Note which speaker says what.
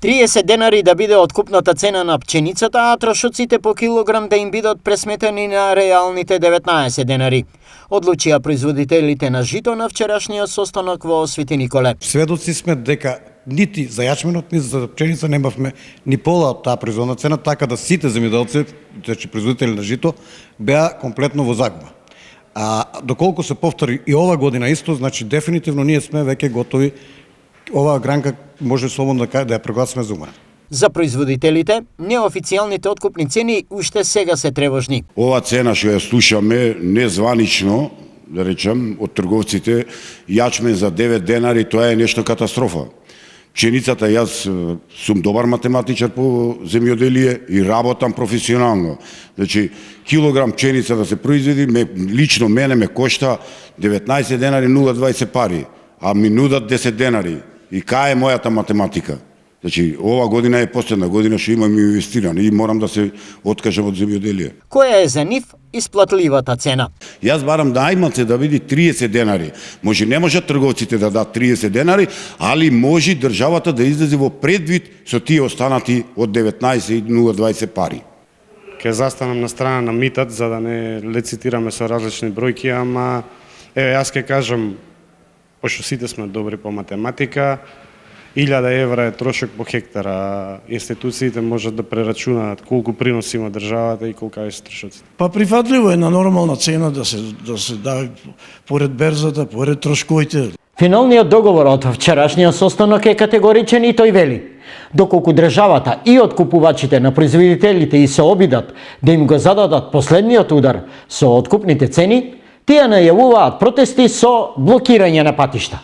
Speaker 1: 30 денари да биде откупната цена на пченицата, а трошоците по килограм да им бидат пресметени на реалните 19 денари. Одлучија производителите на жито на вчерашниот состанок во Свети Николе.
Speaker 2: Сведоци сме дека нити за јачменот, ни за пченица немавме ни пола од таа производна цена, така да сите земјоделци, значи производители на жито, беа комплетно во загуба. А доколку се повтори и ова година исто, значи дефинитивно ние сме веќе готови. Оваа гранка може слободно да ја прогласиме за умрена.
Speaker 1: За производителите, неофицијалните откупни цени уште сега се тревожни.
Speaker 3: Ова цена што ја слушаме незванично, да речем, од трговците, јачмен за 9 денари, тоа е нешто катастрофа. Пченицата, јас сум добар математичар по земјоделие и работам професионално. Значи, килограм пченица да се произведи, лично мене ме кошта 19 денари 0,20 пари, а ми нудат 10 денари. И кај е мојата математика? Значи, ова година е последна година што имам инвестирано и морам да се откажам од земјоделие.
Speaker 1: Која е за нив исплатливата цена?
Speaker 3: Јас барам најмалце да биде 30 денари. Може не можат трговците да дадат 30 денари, али може државата да излезе во предвид со тие останати од 19,020 пари.
Speaker 4: Ке застанам на страна на митат за да не лецитираме со различни бројки, ама јас ке кажам, пошто сите сме добри по математика, 1000 евра е трошок по хектар, а институциите можат да прерачунаат колку принос има државата и колка е трошоците.
Speaker 5: Па прифатливо е на нормална цена да се даде поред берзата, поред трошковите.
Speaker 1: Финалниот договор од вчерашниот состанок е категоричен и тој вели: доколку државата и откупувачите на производителите и се обидат да им го зададат последниот удар со откупните цени, тие најавуваат протести со блокирање на патишта.